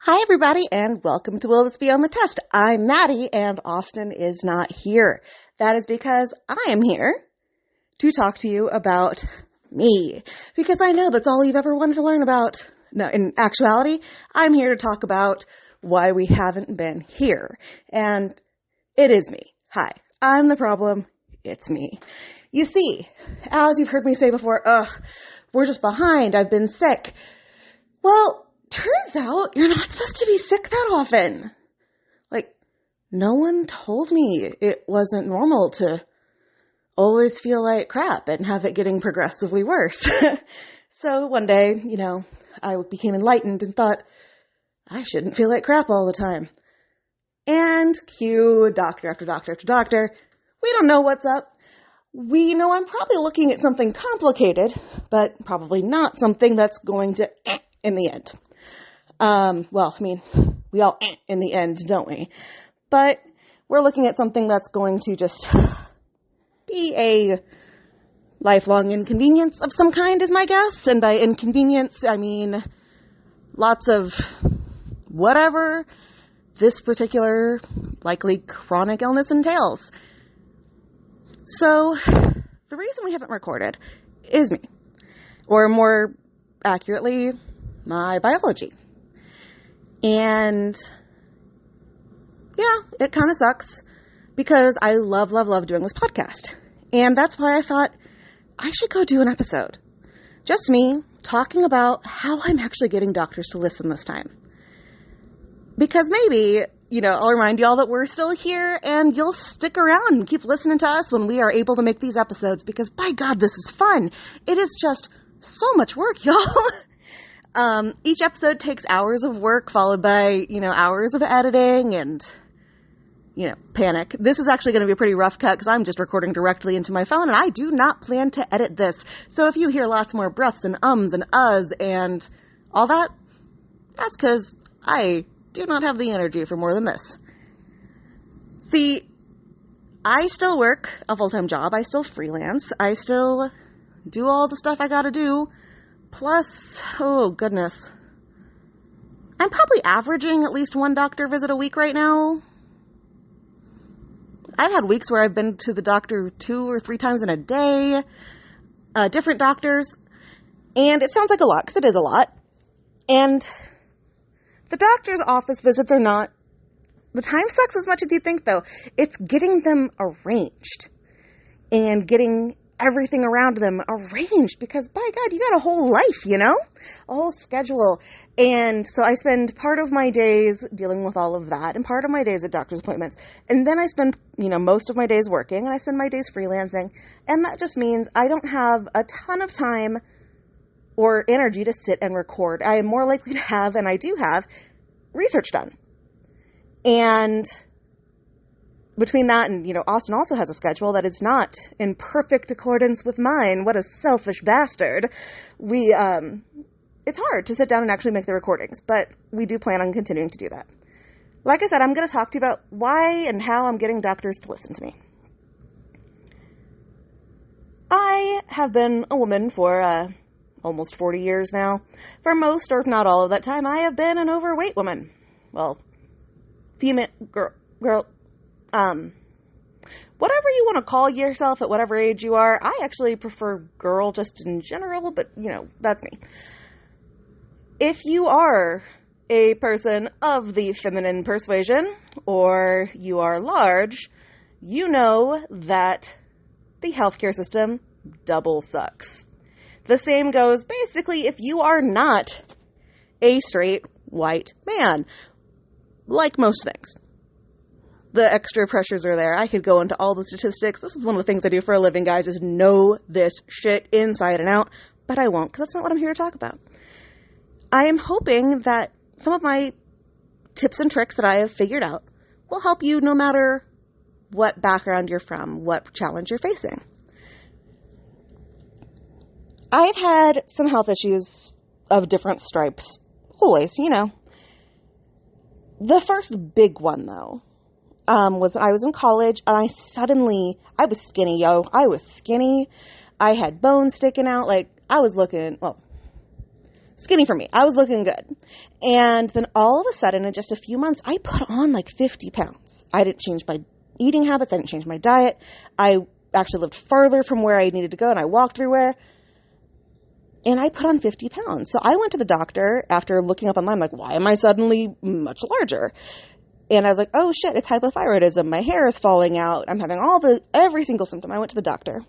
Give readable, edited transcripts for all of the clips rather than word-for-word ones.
Hi, everybody, and welcome to Will This Be on the Test? I'm Maddie, and Austin is not here. That is because I am here to talk to you about me, because I know that's all you've ever wanted to learn about. No, in actuality, I'm here to talk about why we haven't been here, and it is me. Hi, I'm the problem. It's me. You see, as you've heard me say before, we're just behind. I've been sick. Well, turns out you're not supposed to be sick that often. No one told me it wasn't normal to always feel like crap and have it getting progressively worse. So one day, I became enlightened and thought, I shouldn't feel like crap all the time. And cue doctor after doctor after doctor. We don't know what's up. We know I'm probably looking at something complicated, but probably not something that's going to in the end. We all in the end, don't we? But we're looking at something that's going to just be a lifelong inconvenience of some kind is my guess. And by inconvenience, I mean lots of whatever this particular likely chronic illness entails. So the reason we haven't recorded is me, or more accurately, my biology. And yeah, it kind of sucks because I love doing this podcast. And that's why I thought I should go do an episode. Just me talking about how I'm actually getting doctors to listen this time. Because maybe, I'll remind y'all that we're still here and you'll stick around and keep listening to us when we are able to make these episodes because by God, this is fun. It is just so much work, y'all. Each episode takes hours of work followed by, hours of editing and, panic. This is actually going to be a pretty rough cut because I'm just recording directly into my phone and I do not plan to edit this. So if you hear lots more breaths and ums and uhs and all that, that's because I do not have the energy for more than this. See, I still work a full-time job. I still freelance. I still do all the stuff I gotta do. Plus, oh goodness, I'm probably averaging at least one doctor visit a week right now. I've had weeks where I've been to the doctor 2 or 3 times in a day, different doctors, and it sounds like a lot, because it is a lot. And the doctor's office visits are not, the time sucks as much as you think, though. It's getting them arranged and getting everything around them arranged because by God, you got a whole life, a whole schedule. And so I spend part of my days dealing with all of that and part of my days at doctor's appointments. And then I spend, most of my days working and I spend my days freelancing. And that just means I don't have a ton of time or energy to sit and record. I am more likely to have, and I do have, research done. And between that and, Austin also has a schedule that is not in perfect accordance with mine. What a selfish bastard. It's hard to sit down and actually make the recordings, but we do plan on continuing to do that. Like I said, I'm going to talk to you about why and how I'm getting doctors to listen to me. I have been a woman for almost 40 years now. For most, or if not all of that time, I have been an overweight woman. Well, female, girl, whatever you want to call yourself at whatever age you are. I actually prefer girl just in general, but, that's me. If you are a person of the feminine persuasion, or you are large, you know that the healthcare system double sucks. The same goes basically if you are not a straight white man, like most things. The extra pressures are there. I could go into all the statistics. This is one of the things I do for a living, guys, is know this shit inside and out, but I won't, because that's not what I'm here to talk about. I am hoping that some of my tips and tricks that I have figured out will help you no matter what background you're from, what challenge you're facing. I've had some health issues of different stripes. Always, The first big one, though, was I was in college and I was skinny, yo. I was skinny. I had bones sticking out. I was looking, skinny for me. I was looking good. And then all of a sudden, in just a few months, I put on like 50 pounds. I didn't change my eating habits. I didn't change my diet. I actually lived further from where I needed to go, and I walked everywhere. And I put on 50 pounds. So I went to the doctor after looking up online, like, why am I suddenly much larger? And I was like, oh shit, it's hypothyroidism. My hair is falling out. I'm having every single symptom. I went to the doctor.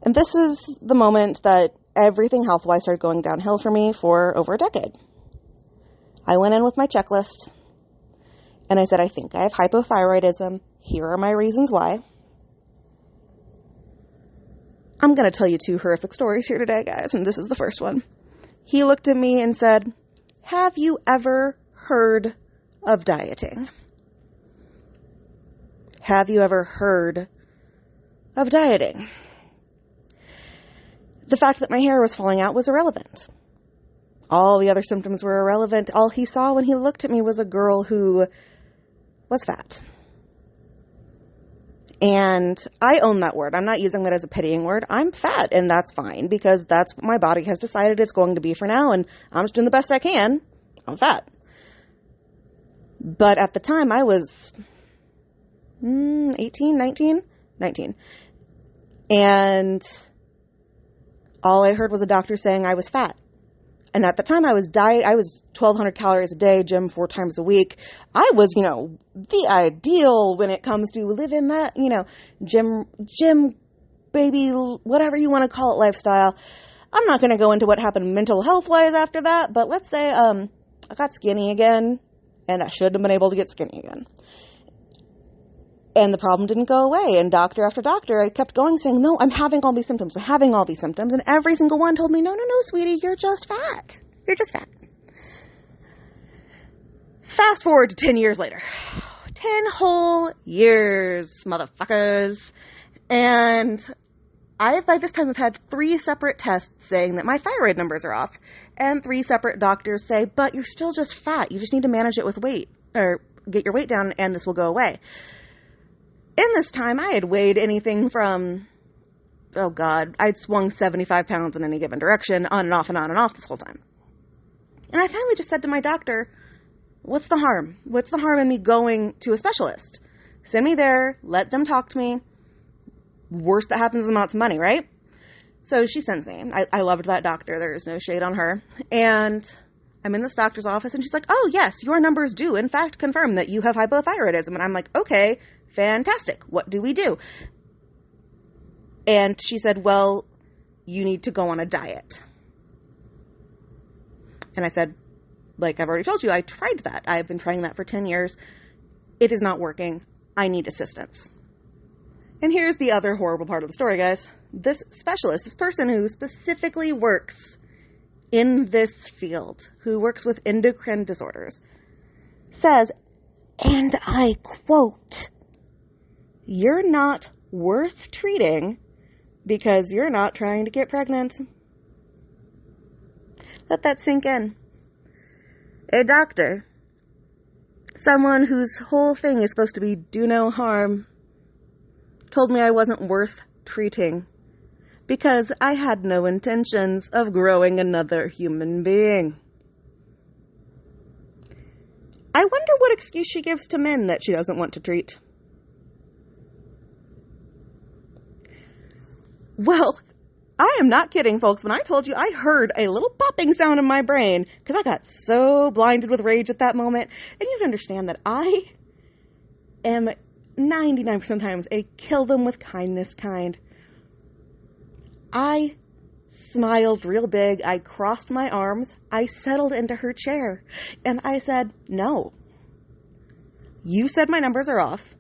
And this is the moment that everything health-wise started going downhill for me for over a decade. I went in with my checklist, and I said, I think I have hypothyroidism. Here are my reasons why. I'm going to tell you 2 horrific stories here today, guys, and this is the first one. He looked at me and said, have you ever heard of dieting? Have you ever heard of dieting? The fact that my hair was falling out was irrelevant. All the other symptoms were irrelevant. All he saw when he looked at me was a girl who was fat. And I own that word. I'm not using that as a pitying word. I'm fat, and that's fine, because that's what my body has decided it's going to be for now, and I'm just doing the best I can. I'm fat. But at the time, I was 19. And all I heard was a doctor saying I was fat. And at the time I was 1,200 calories a day, gym 4 times a week. I was, the ideal when it comes to living that, gym, baby, whatever you want to call it, lifestyle. I'm not going to go into what happened mental health wise after that, but let's say, I got skinny again, and I should have been able to get skinny again. And the problem didn't go away. And doctor after doctor, I kept going saying, no, I'm having all these symptoms. And every single one told me, no, sweetie, you're just fat. You're just fat. Fast forward to 10 years later. 10 whole years, motherfuckers. And by this time, have had 3 separate tests saying that my thyroid numbers are off. And 3 separate doctors say, but you're still just fat. You just need to manage it with weight, or get your weight down, and this will go away. In this time, I had weighed anything from, I'd swung 75 pounds in any given direction, on and off and on and off this whole time. And I finally just said to my doctor, what's the harm? What's the harm in me going to a specialist? Send me there, let them talk to me. Worst that happens is amounts of money, right? So she sends me. I loved that doctor. There is no shade on her. And I'm in this doctor's office, and she's like, oh, yes, your numbers do, in fact, confirm that you have hypothyroidism. And I'm like, okay, fantastic. What do we do? And she said, well, you need to go on a diet. And I said, like I've already told you, I tried that. I've been trying that for 10 years. It is not working. I need assistance. And here's the other horrible part of the story, guys. This specialist, this person who specifically works in this field, who works with endocrine disorders, says, and I quote, you're not worth treating because you're not trying to get pregnant. Let that sink in. A doctor, someone whose whole thing is supposed to be do no harm, told me I wasn't worth treating because I had no intentions of growing another human being. I wonder what excuse she gives to men that she doesn't want to treat. Well, I am not kidding, folks. When I told you, I heard a little popping sound in my brain because I got so blinded with rage at that moment. And you have to understand that I am 99% of the times a kill them with kindness kind. I smiled real big. I crossed my arms. I settled into her chair. And I said, no. You said my numbers are off.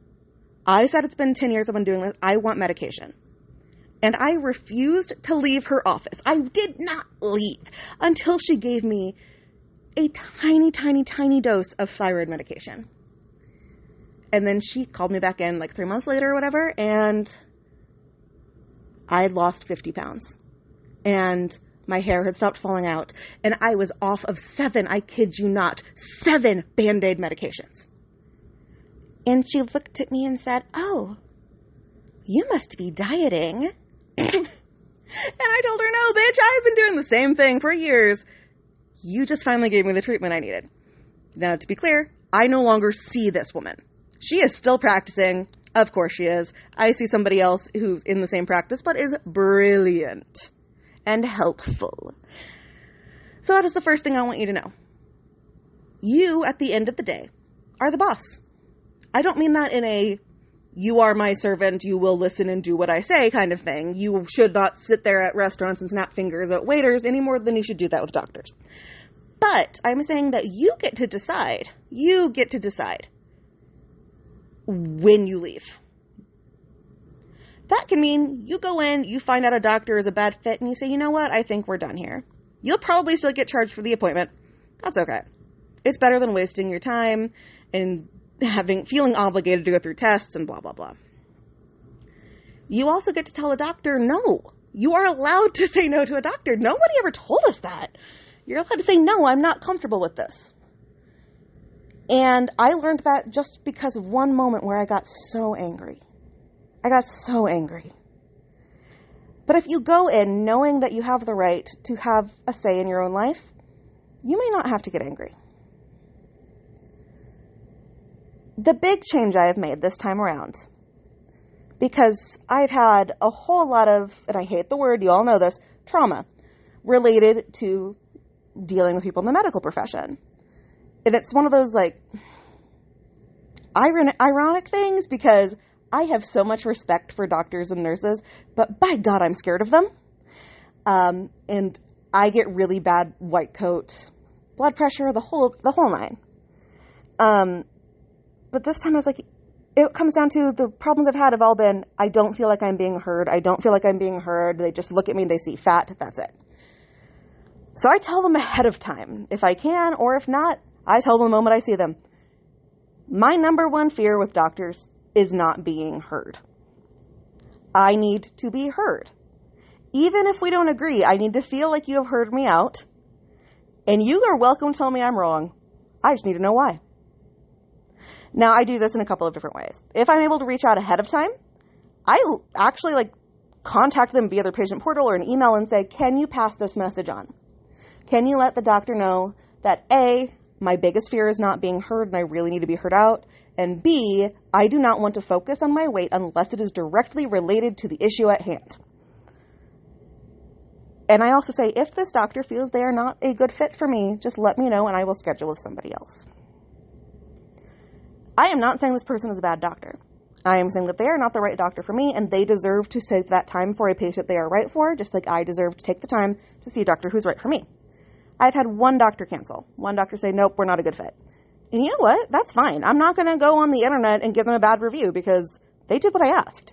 I said it's been 10 years I've been doing this. I want medication. And I refused to leave her office. I did not leave until she gave me a tiny, tiny, tiny dose of thyroid medication. And then she called me back in like 3 months later or whatever, and I had lost 50 pounds. And my hair had stopped falling out. And I was off of 7, I kid you not, 7 Band-Aid medications. And she looked at me and said, oh, you must be dieting. And I told her, no, bitch, I've been doing the same thing for years. You just finally gave me the treatment I needed. Now, to be clear, I no longer see this woman. She is still practicing. Of course she is. I see somebody else who's in the same practice, but is brilliant and helpful. So that is the first thing I want you to know. You, at the end of the day, are the boss. I don't mean that in a, you are my servant, you will listen and do what I say kind of thing. You should not sit there at restaurants and snap fingers at waiters any more than you should do that with doctors. But I'm saying that you get to decide. You get to decide when you leave. That can mean you go in, you find out a doctor is a bad fit, and you say, you know what, I think we're done here. You'll probably still get charged for the appointment. That's okay. It's better than wasting your time and feeling obligated to go through tests and blah, blah, blah. You also get to tell a doctor no. You are allowed to say no to a doctor. Nobody ever told us that. You're allowed to say, no, I'm not comfortable with this. And I learned that just because of one moment where I got so angry. I got so angry. But if you go in knowing that you have the right to have a say in your own life, you may not have to get angry. The big change I have made this time around, because I've had a whole lot of, and I hate the word, you all know this, trauma related to dealing with people in the medical profession. And it's one of those, like, ironic things, because I have so much respect for doctors and nurses, but by God, I'm scared of them. And I get really bad white coat, blood pressure, the whole nine. But this time I was like, it comes down to the problems I've had have all been, I don't feel like I'm being heard. I don't feel like I'm being heard. They just look at me and they see fat. That's it. So I tell them ahead of time, if I can, or if not, I tell them the moment I see them. My number one fear with doctors is not being heard. I need to be heard. Even if we don't agree, I need to feel like you have heard me out. And you are welcome to tell me I'm wrong. I just need to know why. Now, I do this in a couple of different ways. If I'm able to reach out ahead of time, I actually contact them via their patient portal or an email and say, can you pass this message on? Can you let the doctor know that A, my biggest fear is not being heard and I really need to be heard out, and B, I do not want to focus on my weight unless it is directly related to the issue at hand. And I also say, if this doctor feels they are not a good fit for me, just let me know and I will schedule with somebody else. I am not saying this person is a bad doctor. I am saying that they are not the right doctor for me, and they deserve to take that time for a patient they are right for, just like I deserve to take the time to see a doctor who's right for me. I've had one doctor cancel. One doctor say, nope, we're not a good fit. And you know what? That's fine. I'm not going to go on the internet and give them a bad review because they did what I asked.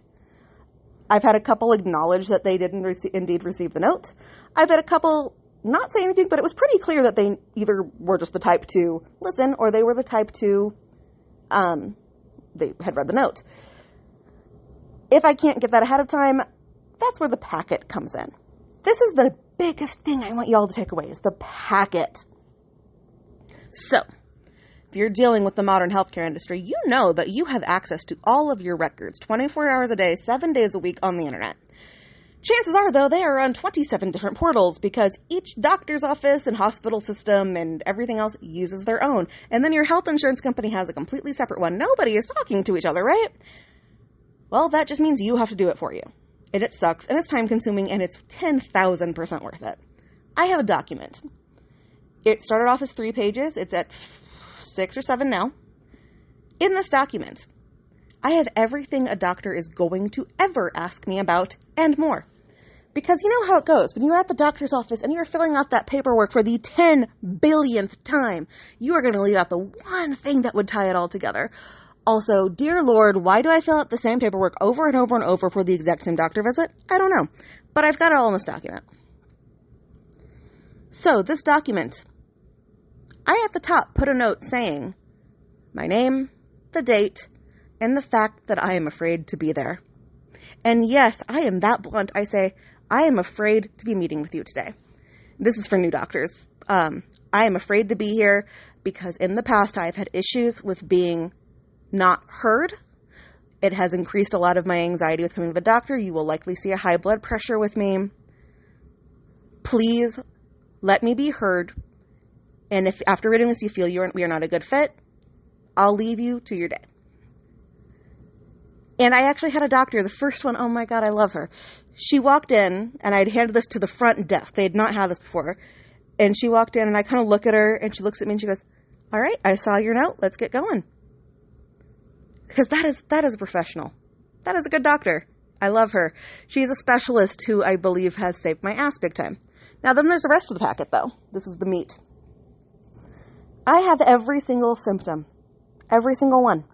I've had a couple acknowledge that they didn't indeed receive the note. I've had a couple not say anything, but it was pretty clear that they either were just the type to listen or they were the type to they had read the note. If I can't get that ahead of time, that's where the packet comes in. This is the biggest thing I want you all to take away, is the packet. So, if you're dealing with the modern healthcare industry, you know that you have access to all of your records 24 hours a day, 7 days a week on the internet. Chances are, though, they are on 27 different portals because each doctor's office and hospital system and everything else uses their own. And then your health insurance company has a completely separate one. Nobody is talking to each other, right? Well, that just means you have to do it for you. And it sucks, and it's time-consuming, and it's 10,000% worth it. I have a document. It started off as 3 pages. It's at 6 or 7 now. In this document, I have everything a doctor is going to ever ask me about and more. Because you know how it goes. When you're at the doctor's office and you're filling out that paperwork for the 10 billionth time, you are going to leave out the one thing that would tie it all together. Also, dear Lord, why do I fill out the same paperwork over and over and over for the exact same doctor visit? I don't know. But I've got it all in this document. So, this document, I at the top put a note saying my name, the date, and the fact that I am afraid to be there. And yes, I am that blunt. I say, I am afraid to be meeting with you today. This is for new doctors. I am afraid to be here because in the past I have had issues with being not heard. It has increased a lot of my anxiety with coming to the doctor. You will likely see a high blood pressure with me. Please let me be heard And if after reading this you feel we are not a good fit, I'll leave you to your day. And I actually had a doctor, the first one, oh my God, I love her. She walked in, and I'd handed this to the front desk. They had not had this before. And she walked in, and I kind of look at her, and she looks at me, and she goes, all right, I saw your note. Let's get going. Because that is a professional. That is a good doctor. I love her. She's a specialist who I believe has saved my ass big time. Now, then there's the rest of the packet, though. This is the meat. I have every single symptom. Every single one.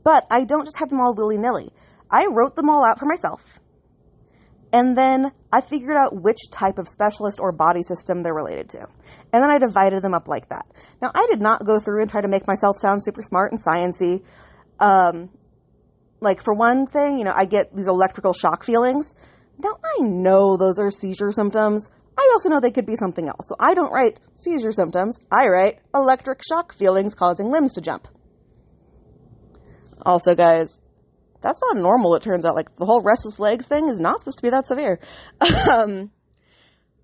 But I don't just have them all willy-nilly. I wrote them all out for myself. And then I figured out which type of specialist or body system they're related to. And then I divided them up like that. Now, I did not go through and try to make myself sound super smart and sciencey. Like, for one thing, I get these electrical shock feelings. Now, I know those are seizure symptoms. I also know they could be something else. So I don't write seizure symptoms. I write electric shock feelings causing limbs to jump. Also, guys, that's not normal, it turns out. Like, the whole restless legs thing is not supposed to be that severe.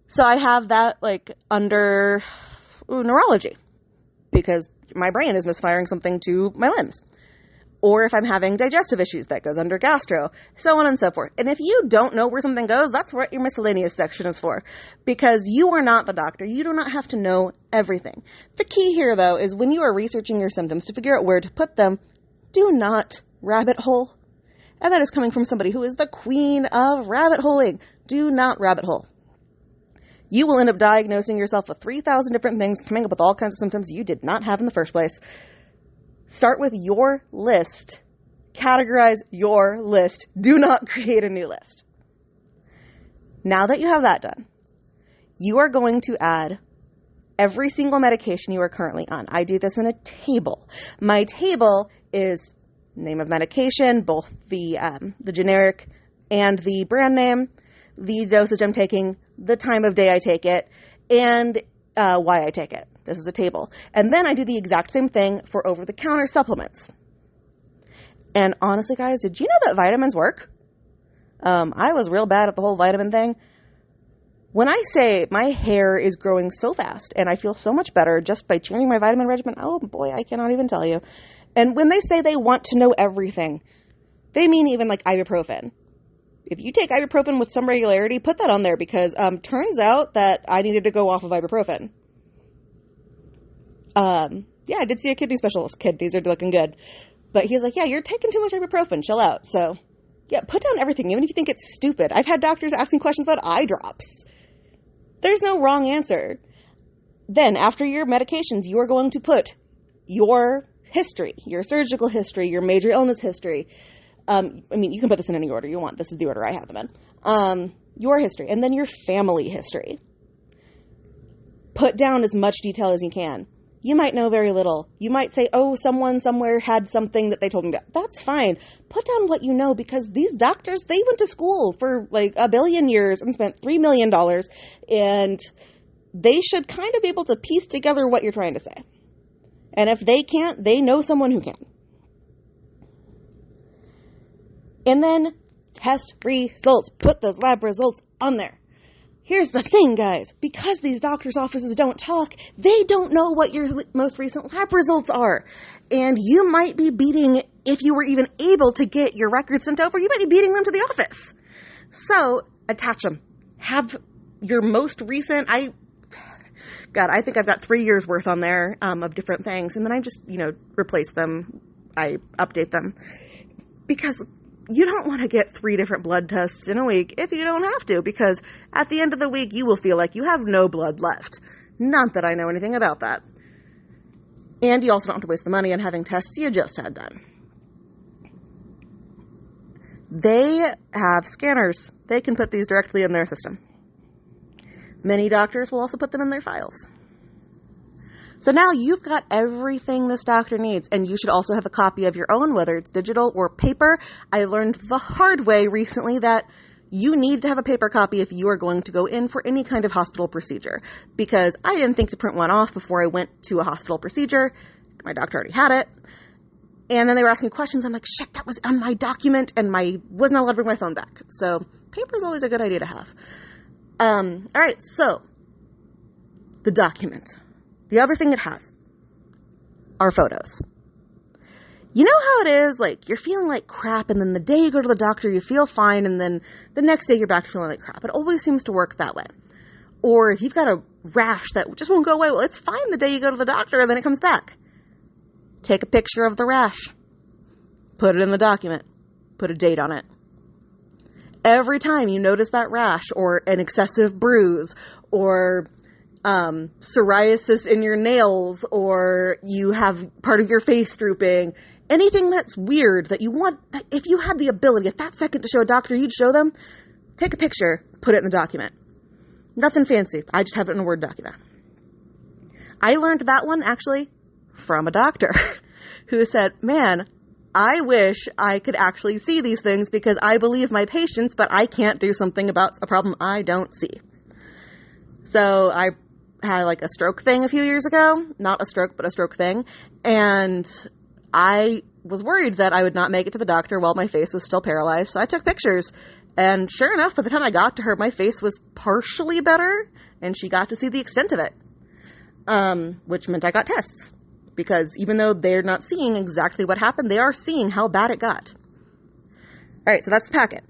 So I have that, under neurology. Because my brain is misfiring something to my limbs. Or if I'm having digestive issues, that goes under gastro. So on and so forth. And if you don't know where something goes, that's what your miscellaneous section is for. Because you are not the doctor. You do not have to know everything. The key here, though, is when you are researching your symptoms to figure out where to put them, do not rabbit hole. And that is coming from somebody who is the queen of rabbit holing. Do not rabbit hole. You will end up diagnosing yourself with 3,000 different things, coming up with all kinds of symptoms you did not have in the first place. Start with your list. Categorize your list. Do not create a new list. Now that you have that done, you are going to add every single medication you are currently on. I do this in a table. My table is name of medication, both the generic and the brand name, the dosage I'm taking, the time of day I take it, and why I take it. This is a table. And then I do the exact same thing for over-the-counter supplements. And honestly, guys, did you know that vitamins work? I was real bad at the whole vitamin thing. When I say my hair is growing so fast and I feel so much better just by changing my vitamin regimen, oh boy, I cannot even tell you. And when they say they want to know everything, they mean even like ibuprofen. If you take ibuprofen with some regularity, put that on there because turns out that I needed to go off of ibuprofen. Yeah, I did see a kidney specialist. Kidneys are looking good. But he's like, yeah, you're taking too much ibuprofen. Chill out. So, yeah, put down everything, even if you think it's stupid. I've had doctors asking questions about eye drops. There's no wrong answer. Then, after your medications, you are going to put your history, your surgical history, your major illness history. You can put this in any order you want. This is the order I have them in. Your history, and then your family history. Put down as much detail as you can. You might know very little. You might say, oh, someone somewhere had something that they told me about. That's fine. Put down what you know because these doctors, they went to school for like 1 billion years and spent $3 million and they should kind of be able to piece together what you're trying to say. And if they can't, they know someone who can. And then test results. Put those lab results on there. Here's the thing, guys. Because these doctors' offices don't talk, they don't know what your most recent lab results are. And you might be beating, if you were even able to get your records sent over, you might be beating them to the office. So, attach them. Have your most recent, I think I've got 3 years worth on there of different things. And then I just, replace them. I update them. Because you don't want to get 3 different blood tests in a week if you don't have to, because at the end of the week, you will feel like you have no blood left. Not that I know anything about that. And you also don't have to waste the money on having tests you just had done. They have scanners. They can put these directly in their system. Many doctors will also put them in their files. So now you've got everything this doctor needs, and you should also have a copy of your own, whether it's digital or paper. I learned the hard way recently that you need to have a paper copy if you are going to go in for any kind of hospital procedure, because I didn't think to print one off before I went to a hospital procedure. My doctor already had it. And then they were asking me questions. I'm like, shit, that was on my document, and was not allowed to bring my phone back. So paper is always a good idea to have. All right, so the document. The other thing it has are photos. You know how it is, like, you're feeling like crap, and then the day you go to the doctor, you feel fine, and then the next day you're back feeling like crap. It always seems to work that way. Or if you've got a rash that just won't go away, well, it's fine the day you go to the doctor, and then it comes back. Take a picture of the rash. Put it in the document. Put a date on it. Every time you notice that rash, or an excessive bruise, or psoriasis in your nails, or you have part of your face drooping, anything that's weird that you want, that if you had the ability at that second to show a doctor, you'd show them, take a picture, put it in the document. Nothing fancy. I just have it in a Word document. I learned that one actually from a doctor who said, man, I wish I could actually see these things because I believe my patients, but I can't do something about a problem I don't see. So I had like a stroke thing a few years ago, not a stroke, but a stroke thing. And I was worried that I would not make it to the doctor while my face was still paralyzed. So I took pictures, and sure enough, by the time I got to her, my face was partially better and she got to see the extent of it. Which meant I got tests, because even though they're not seeing exactly what happened, they are seeing how bad it got. All right. So that's the packet.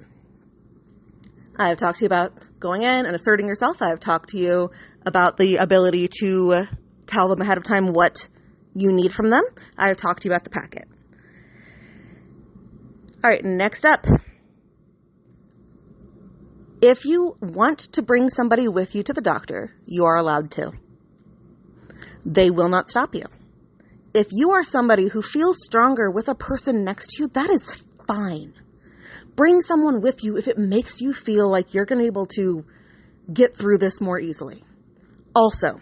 I've talked to you about going in and asserting yourself. I've talked to you about the ability to tell them ahead of time what you need from them. I've talked to you about the packet. All right, next up. If you want to bring somebody with you to the doctor, you are allowed to. They will not stop you. If you are somebody who feels stronger with a person next to you, that is fine. Bring someone with you if it makes you feel like you're going to be able to get through this more easily. Also,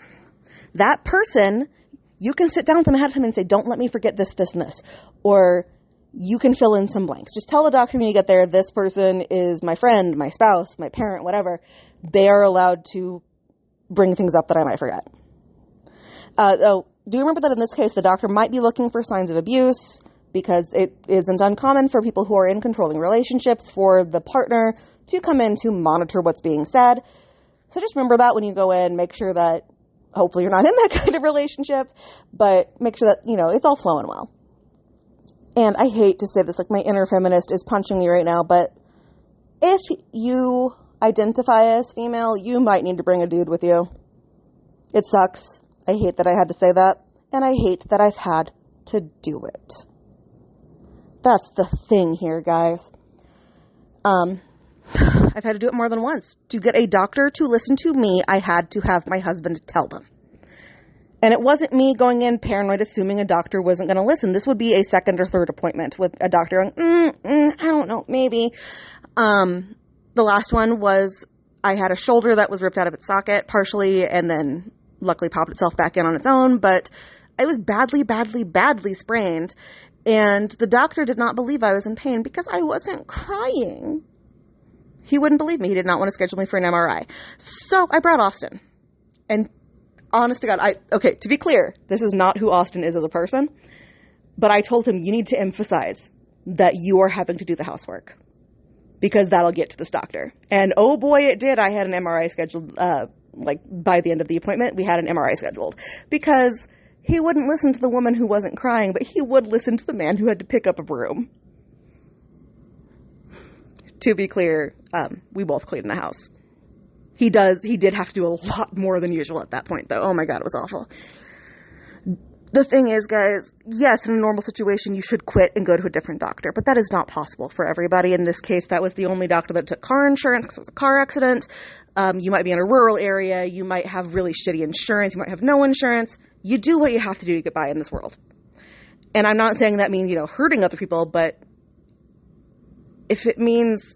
that person, you can sit down with them ahead of time and say, don't let me forget this, this, and this. Or you can fill in some blanks. Just tell the doctor when you get there, this person is my friend, my spouse, my parent, whatever. They are allowed to bring things up that I might forget. Do you remember that in this case, the doctor might be looking for signs of abuse, because it isn't uncommon for people who are in controlling relationships for the partner to come in to monitor what's being said. So just remember that when you go in, make sure that hopefully you're not in that kind of relationship, but make sure that, it's all flowing well. And I hate to say this, like my inner feminist is punching me right now, but if you identify as female, you might need to bring a dude with you. It sucks. I hate that I had to say that, and I hate that I've had to do it. That's the thing here, guys. I've had to do it more than once. To get a doctor to listen to me, I had to have my husband tell them. And it wasn't me going in paranoid, assuming a doctor wasn't going to listen. This would be a second or third appointment with a doctor going, I don't know, maybe. The last one was I had a shoulder that was ripped out of its socket partially and then luckily popped itself back in on its own. But I was badly, badly, badly sprained. And the doctor did not believe I was in pain because I wasn't crying. He wouldn't believe me. He did not want to schedule me for an MRI. So I brought Austin. And honest to God, to be clear, this is not who Austin is as a person. But I told him, you need to emphasize that you are having to do the housework, because that'll get to this doctor. And oh boy, it did. I had an MRI scheduled, by the end of the appointment, we had an MRI scheduled, because he wouldn't listen to the woman who wasn't crying, but he would listen to the man who had to pick up a broom. To be clear, we both cleaned the house. He did have to do a lot more than usual at that point, though. Oh my God, it was awful. The thing is, guys, yes, in a normal situation, you should quit and go to a different doctor, but that is not possible for everybody. In this case, that was the only doctor that took car insurance because it was a car accident. You might be in a rural area. You might have really shitty insurance. You might have no insurance. You do what you have to do to get by in this world. And I'm not saying that means, hurting other people, but if it means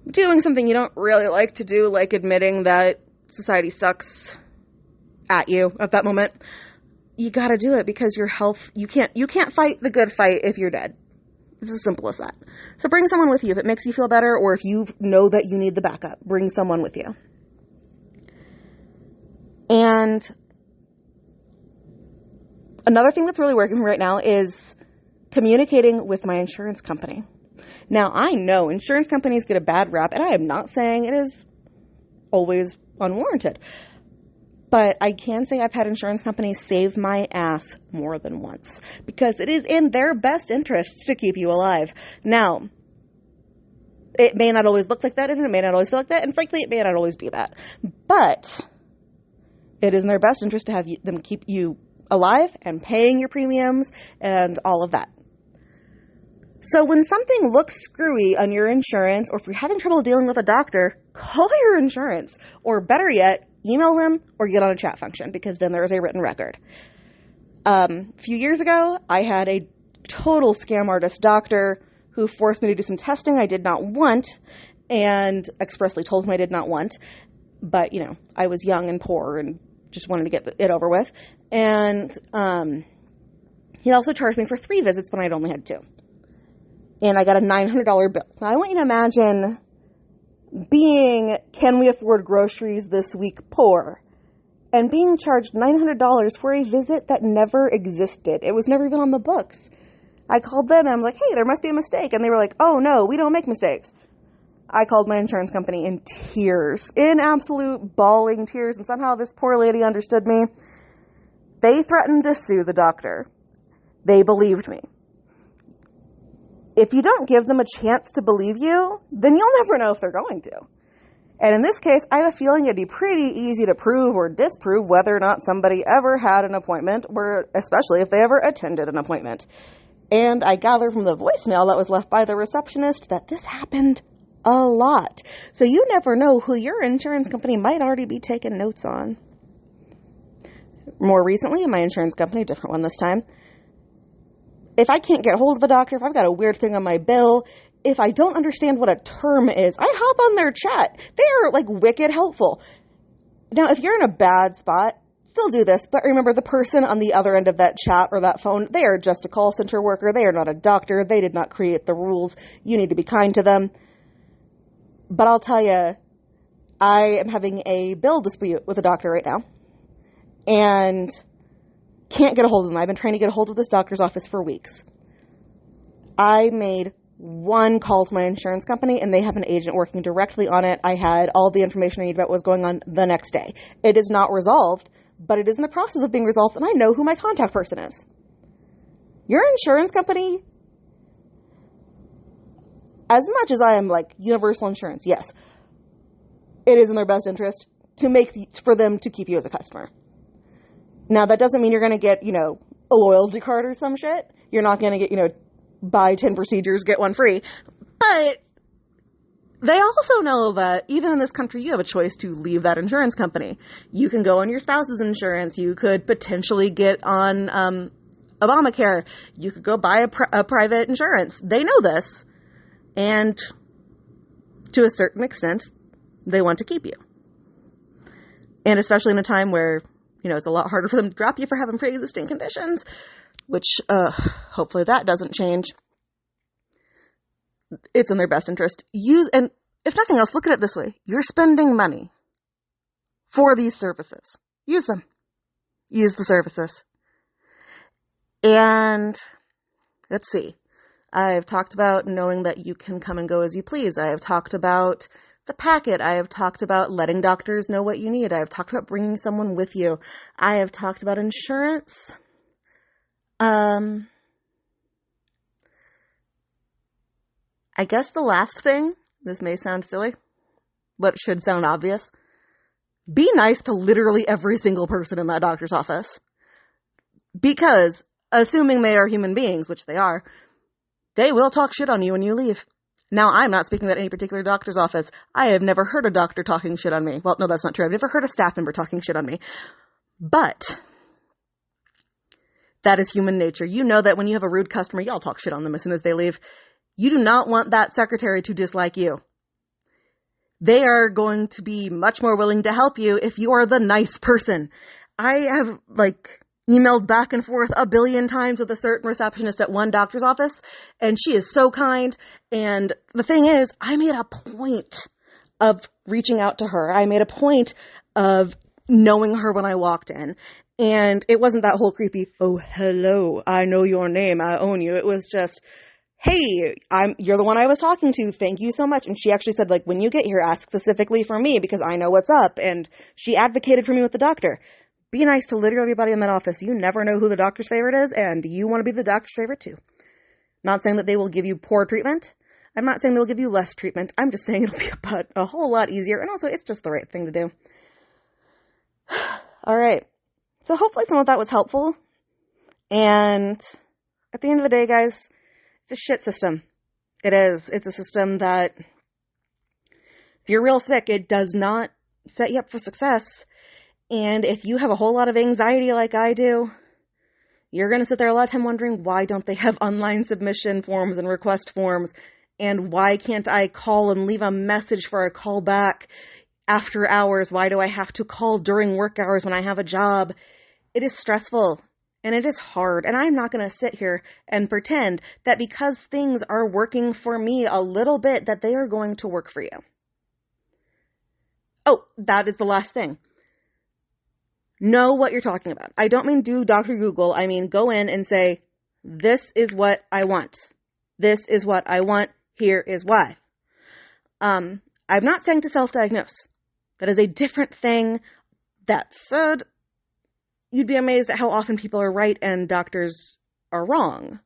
doing something you don't really like to do, like admitting that society sucks at you at that moment, you gotta do it, because your health, you can't fight the good fight if you're dead. It's as simple as that. So bring someone with you if it makes you feel better, or if you know that you need the backup, bring someone with you. And another thing that's really working for me right now is communicating with my insurance company. Now, I know insurance companies get a bad rap, and I am not saying it is always unwarranted. But I can say I've had insurance companies save my ass more than once because it is in their best interests to keep you alive. Now, it may not always look like that, and it may not always feel like that, and frankly, it may not always be that. But it is in their best interest to have them keep you alive and paying your premiums and all of that. So when something looks screwy on your insurance, or if you're having trouble dealing with a doctor, call your insurance, or better yet, email them or get on a chat function, because then there is a written record. A few years ago, I had a total scam artist doctor who forced me to do some testing I did not want, and expressly told him I did not want. But, you know, I was young and poor and just wanted to get it over with. And he also charged me for 3 visits when I'd only had 2. And I got a $900 bill. Now, I want you to imagine being, can we afford groceries this week, poor, and being charged $900 for a visit that never existed. It was never even on the books. I called them and I'm like, hey, there must be a mistake. And they were like, oh no, we don't make mistakes. I called my insurance company in tears, in absolute bawling tears. And somehow this poor lady understood me. They threatened to sue the doctor. They believed me. If you don't give them a chance to believe you, then you'll never know if they're going to. And in this case, I have a feeling it'd be pretty easy to prove or disprove whether or not somebody ever had an appointment, or especially if they ever attended an appointment. And I gather from the voicemail that was left by the receptionist that this happened a lot. So you never know who your insurance company might already be taking notes on. More recently, my insurance company, different one this time, if I can't get hold of a doctor, if I've got a weird thing on my bill, if I don't understand what a term is, I hop on their chat. They are like wicked helpful. Now, if you're in a bad spot, still do this, but remember, the person on the other end of that chat or that phone, they are just a call center worker. They are not a doctor. They did not create the rules. You need to be kind to them. But I'll tell you, I am having a bill dispute with a doctor right now, and can't get a hold of them. I've been trying to get a hold of this doctor's office for weeks. I made one call to my insurance company, and they have an agent working directly on it. I had all the information I need about what was going on the next day. It is not resolved, but it is in the process of being resolved, and I know who my contact person is. Your insurance company, as much as I am like universal insurance, yes, it is in their best interest for them to keep you as a customer. Now, that doesn't mean you're going to get, a loyalty card or some shit. You're not going to get, buy 10 procedures, get 1 free. But they also know that even in this country, you have a choice to leave that insurance company. You can go on your spouse's insurance. You could potentially get on Obamacare. You could go buy a private insurance. They know this. And to a certain extent, they want to keep you. And especially in a time where it's a lot harder for them to drop you for having pre-existing conditions, which hopefully that doesn't change. It's in their best interest. And if nothing else, look at it this way. You're spending money for these services. Use them. Use the services. And let's see. I've talked about knowing that you can come and go as you please. I have talked about the packet. I have talked about letting doctors know what you need. I have talked about bringing someone with you. I have talked about insurance. I guess the last thing, this may sound silly, but it should sound obvious. Be nice to literally every single person in that doctor's office. Because, assuming they are human beings, which they are, they will talk shit on you when you leave. Now, I'm not speaking about any particular doctor's office. I have never heard a doctor talking shit on me. Well, no, that's not true. I've never heard a staff member talking shit on me. But that is human nature. You know that when you have a rude customer, y'all talk shit on them as soon as they leave. You do not want that secretary to dislike you. They are going to be much more willing to help you if you are the nice person. I have, emailed back and forth a billion times with a certain receptionist at one doctor's office, and she is so kind. And the thing is, I made a point of reaching out to her. I made a point of knowing her when I walked in. And it wasn't that whole creepy, oh, hello, I know your name, I own you. It was just, hey, you're the one I was talking to. Thank you so much. And she actually said, like, when you get here, ask specifically for me because I know what's up. And she advocated for me with the doctor. Be nice to literally everybody in that office. You never know who the doctor's favorite is, and you want to be the doctor's favorite too. Not saying that they will give you poor treatment. I'm not saying they'll give you less treatment. I'm just saying it'll be a whole lot easier. And also, it's just the right thing to do. All right. So hopefully some of that was helpful. And at the end of the day, guys, it's a shit system. It is. It's a system that, if you're real sick, it does not set you up for success. And if you have a whole lot of anxiety like I do, you're going to sit there a lot of time wondering, why don't they have online submission forms and request forms? And why can't I call and leave a message for a call back after hours? Why do I have to call during work hours when I have a job? It is stressful. And it is hard, and I'm not going to sit here and pretend that because things are working for me a little bit, that they are going to work for you. Oh, that is the last thing. Know what you're talking about. I don't mean do Dr. Google. I mean go in and say, this is what I want. This is what I want. Here is why. I'm not saying to self-diagnose. That is a different thing. That said, you'd be amazed at how often people are right and doctors are wrong.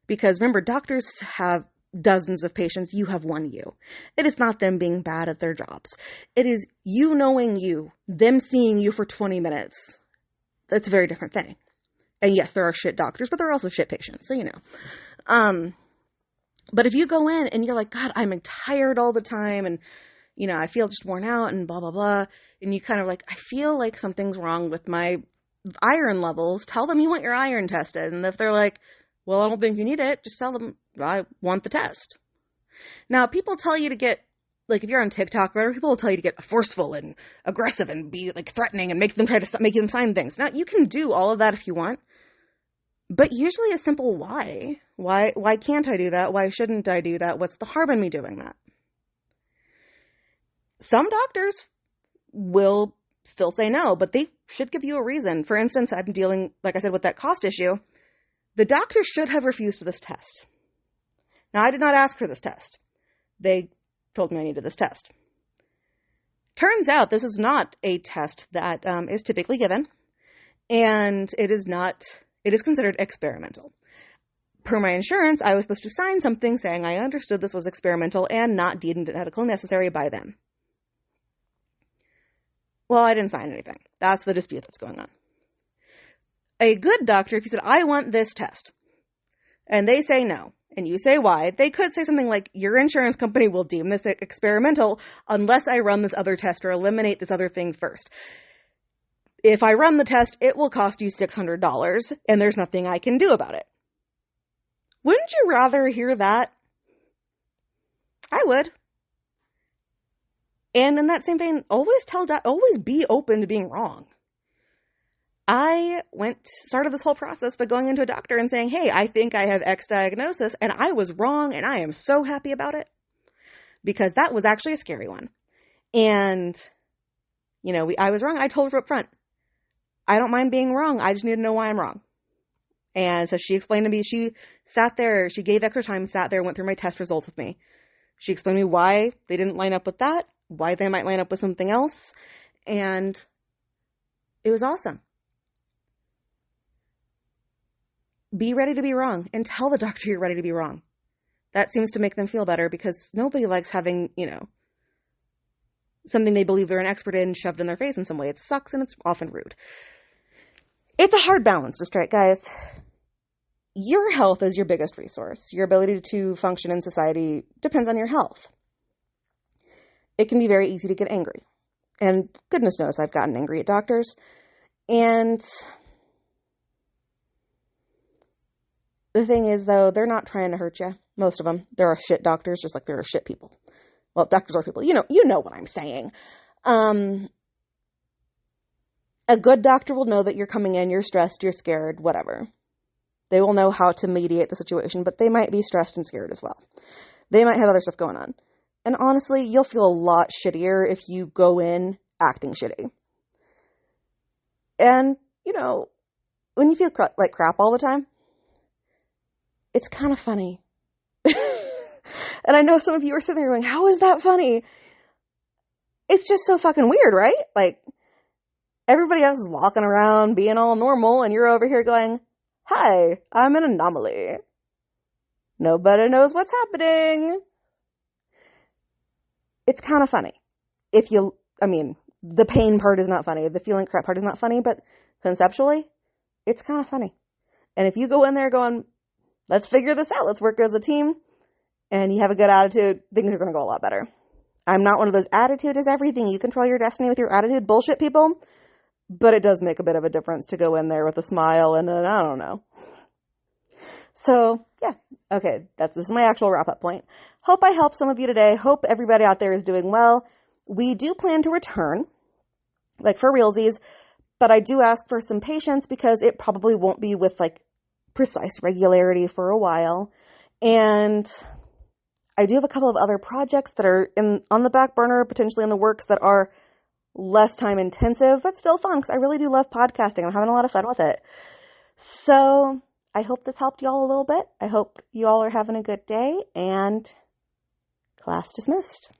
Because remember, doctors have dozens of patients. You have one you. It is not them being bad at their jobs. It is you knowing you, them seeing you for 20 minutes. That's a very different thing. And yes, there are shit doctors, but there are also shit patients. So, you know. But if you go in and you're like, God, I'm tired all the time. And, you know, I feel just worn out and blah, blah, blah. And you kind of like, I feel like something's wrong with my iron levels. Tell them you want your iron tested. And if they're like, well, I don't think you need it, just tell them I want the test. Now, people tell you to get, like, if you're on TikTok or whatever, people will tell you to get forceful and aggressive and be like threatening and make them sign things. Now, you can do all of that if you want, but usually a simple why. Why can't I do that? Why shouldn't I do that? What's the harm in me doing that? Some doctors will still say no, but they should give you a reason. For instance, I'm dealing, like I said, with that cost issue. The doctor should have refused this test. Now, I did not ask for this test. They told me I needed this test. Turns out this is not a test that is typically given, and it is considered experimental. Per my insurance, I was supposed to sign something saying I understood this was experimental and not deemed medically necessary by them. Well, I didn't sign anything. That's the dispute that's going on. A good doctor, if you said, I want this test, and they say no, and you say why, they could say something like, your insurance company will deem this experimental unless I run this other test or eliminate this other thing first. If I run the test, it will cost you $600, and there's nothing I can do about it. Wouldn't you rather hear that? I would. And in that same vein, always be open to being wrong. I started this whole process by going into a doctor and saying, hey, I think I have X diagnosis, and I was wrong, and I am so happy about it. Because that was actually a scary one. And, you know, I was wrong, and I told her up front, I don't mind being wrong, I just need to know why I'm wrong. And so she explained to me, she sat there, she gave extra time, sat there, went through my test results with me. She explained to me why they didn't line up with that, why they might line up with something else, and it was awesome. Be ready to be wrong and tell the doctor you're ready to be wrong. That seems to make them feel better because nobody likes having, you know, something they believe they're an expert in shoved in their face in some way. It sucks and it's often rude. It's a hard balance to strike, guys. Your health is your biggest resource. Your ability to function in society depends on your health. It can be very easy to get angry. And goodness knows I've gotten angry at doctors. And the thing is, though, they're not trying to hurt you. Most of them. There are shit doctors, just like there are shit people. Well, doctors are people. You know what I'm saying. A good doctor will know that you're coming in, you're stressed, you're scared, whatever. They will know how to mediate the situation, but they might be stressed and scared as well. They might have other stuff going on. And honestly, you'll feel a lot shittier if you go in acting shitty. And, you know, when you feel like crap all the time, it's kind of funny. And I know some of you are sitting there going, how is that funny? It's just so fucking weird, right? Like, everybody else is walking around being all normal, and you're over here going, hi, I'm an anomaly. Nobody knows what's happening. It's kind of funny. The pain part is not funny. The feeling crap part is not funny, but conceptually, it's kind of funny. And if you go in there going, let's figure this out, let's work as a team, and you have a good attitude, things are going to go a lot better. I'm not one of those attitude is everything, you control your destiny with your attitude bullshit people, but it does make a bit of a difference to go in there with a smile and I don't know. So, yeah. Okay, this is my actual wrap-up point. Hope I helped some of you today. Hope everybody out there is doing well. We do plan to return, like for realsies, but I do ask for some patience because it probably won't be with like precise regularity for a while. And I do have a couple of other projects that are on the back burner, potentially in the works, that are less time intensive, but still fun because I really do love podcasting. I'm having a lot of fun with it. So I hope this helped y'all a little bit. I hope you all are having a good day, and class dismissed.